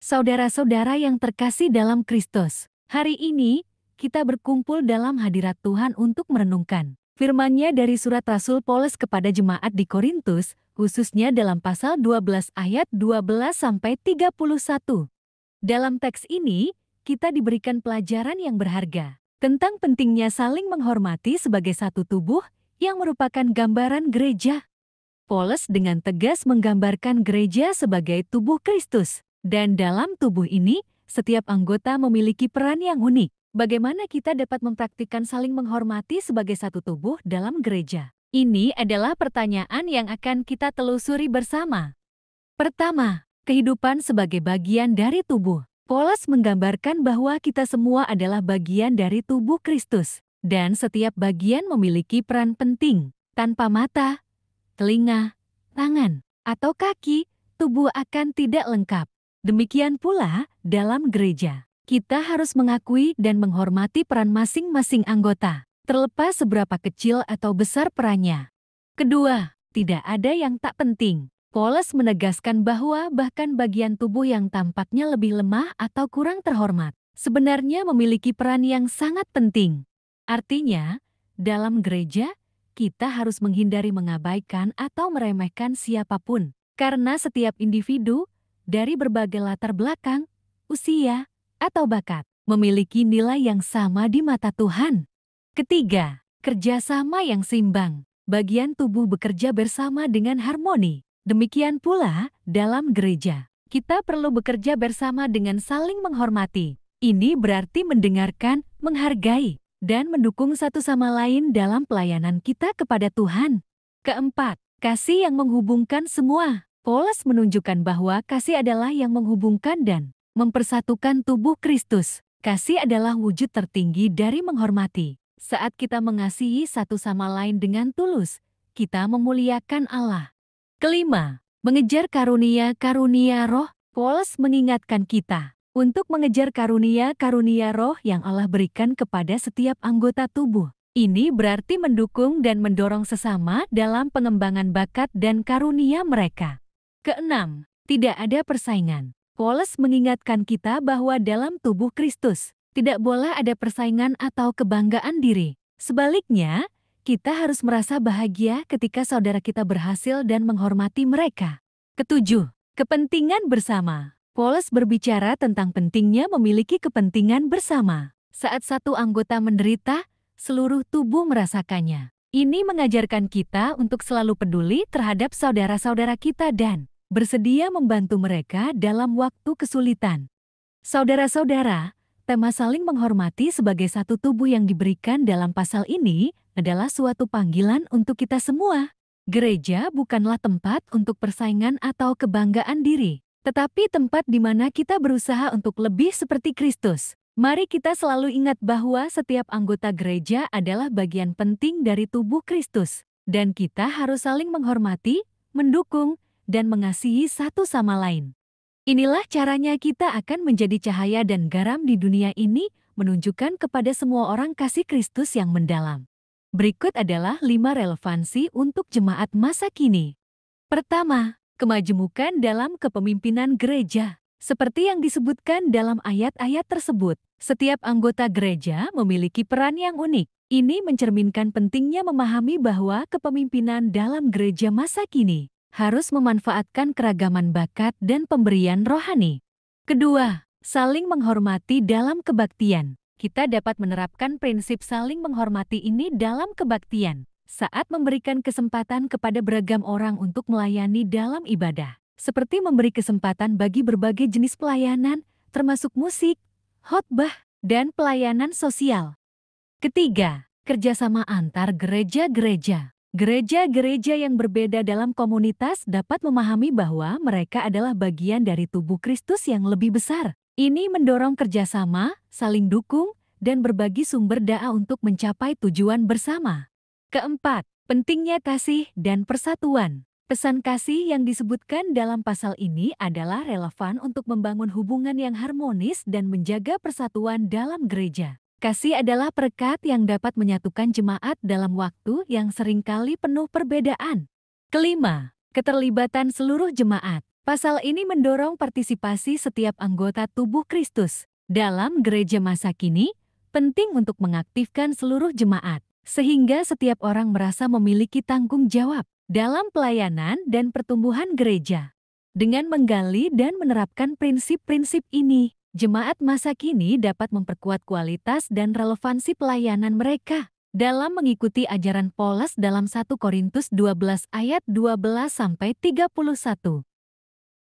Saudara-saudara yang terkasih dalam Kristus, hari ini kita berkumpul dalam hadirat Tuhan untuk merenungkan firman-Nya dari surat Rasul Paulus kepada jemaat di Korintus, khususnya dalam pasal 12 ayat 12-31. Dalam teks ini, kita diberikan pelajaran yang berharga tentang pentingnya saling menghormati sebagai satu tubuh yang merupakan gambaran gereja. Paulus dengan tegas menggambarkan gereja sebagai tubuh Kristus. Dan dalam tubuh ini, setiap anggota memiliki peran yang unik. Bagaimana kita dapat mempraktikkan saling menghormati sebagai satu tubuh dalam gereja? Ini adalah pertanyaan yang akan kita telusuri bersama. Pertama, kehidupan sebagai bagian dari tubuh. Paulus menggambarkan bahwa kita semua adalah bagian dari tubuh Kristus. Dan setiap bagian memiliki peran penting. Tanpa mata, telinga, tangan, atau kaki, tubuh akan tidak lengkap. Demikian pula dalam gereja. Kita harus mengakui dan menghormati peran masing-masing anggota, terlepas seberapa kecil atau besar perannya. Kedua, tidak ada yang tak penting. Paulus menegaskan bahwa bahkan bagian tubuh yang tampaknya lebih lemah atau kurang terhormat, sebenarnya memiliki peran yang sangat penting. Artinya, dalam gereja, kita harus menghindari mengabaikan atau meremehkan siapapun, karena setiap individu dari berbagai latar belakang, usia, atau bakat, memiliki nilai yang sama di mata Tuhan. Ketiga, kerjasama yang seimbang. Bagian tubuh bekerja bersama dengan harmoni. Demikian pula dalam gereja. Kita perlu bekerja bersama dengan saling menghormati. Ini berarti mendengarkan, menghargai, dan mendukung satu sama lain dalam pelayanan kita kepada Tuhan. Keempat, kasih yang menghubungkan semua. Paulus menunjukkan bahwa kasih adalah yang menghubungkan dan mempersatukan tubuh Kristus. Kasih adalah wujud tertinggi dari menghormati. Saat kita mengasihi satu sama lain dengan tulus, kita memuliakan Allah. Kelima, mengejar karunia-karunia roh. Paulus mengingatkan kita untuk mengejar karunia-karunia roh yang Allah berikan kepada setiap anggota tubuh. Ini berarti mendukung dan mendorong sesama dalam pengembangan bakat dan karunia mereka. Keenam, tidak ada persaingan. Paulus mengingatkan kita bahwa dalam tubuh Kristus, tidak boleh ada persaingan atau kebanggaan diri. Sebaliknya, kita harus merasa bahagia ketika saudara kita berhasil dan menghormati mereka. Ketujuh, kepentingan bersama. Paulus berbicara tentang pentingnya memiliki kepentingan bersama. Saat satu anggota menderita, seluruh tubuh merasakannya. Ini mengajarkan kita untuk selalu peduli terhadap saudara-saudara kita dan bersedia membantu mereka dalam waktu kesulitan. Saudara-saudara, tema saling menghormati sebagai satu tubuh yang diberikan dalam pasal ini adalah suatu panggilan untuk kita semua. Gereja bukanlah tempat untuk persaingan atau kebanggaan diri, tetapi tempat di mana kita berusaha untuk lebih seperti Kristus. Mari kita selalu ingat bahwa setiap anggota gereja adalah bagian penting dari tubuh Kristus, dan kita harus saling menghormati, mendukung, dan mengasihi satu sama lain. Inilah caranya kita akan menjadi cahaya dan garam di dunia ini, menunjukkan kepada semua orang kasih Kristus yang mendalam. Berikut adalah 5 relevansi untuk jemaat masa kini. Pertama, kemajemukan dalam kepemimpinan gereja. Seperti yang disebutkan dalam ayat-ayat tersebut, setiap anggota gereja memiliki peran yang unik. Ini mencerminkan pentingnya memahami bahwa kepemimpinan dalam gereja masa kini harus memanfaatkan keragaman bakat dan pemberian rohani. Kedua, saling menghormati dalam kebaktian. Kita dapat menerapkan prinsip saling menghormati ini dalam kebaktian saat memberikan kesempatan kepada beragam orang untuk melayani dalam ibadah. Seperti memberi kesempatan bagi berbagai jenis pelayanan, termasuk musik, khotbah, dan pelayanan sosial. Ketiga, kerjasama antar gereja-gereja. Gereja-gereja yang berbeda dalam komunitas dapat memahami bahwa mereka adalah bagian dari tubuh Kristus yang lebih besar. Ini mendorong kerjasama, saling dukung, dan berbagi sumber daya untuk mencapai tujuan bersama. Keempat, pentingnya kasih dan persatuan. Pesan kasih yang disebutkan dalam pasal ini adalah relevan untuk membangun hubungan yang harmonis dan menjaga persatuan dalam gereja. Kasih adalah perekat yang dapat menyatukan jemaat dalam waktu yang seringkali penuh perbedaan. Kelima, keterlibatan seluruh jemaat. Pasal ini mendorong partisipasi setiap anggota tubuh Kristus. Dalam gereja masa kini, penting untuk mengaktifkan seluruh jemaat, sehingga setiap orang merasa memiliki tanggung jawab dalam pelayanan dan pertumbuhan gereja. Dengan menggali dan menerapkan prinsip-prinsip ini, jemaat masa kini dapat memperkuat kualitas dan relevansi pelayanan mereka dalam mengikuti ajaran Paulus dalam 1 Korintus 12 ayat 12-31.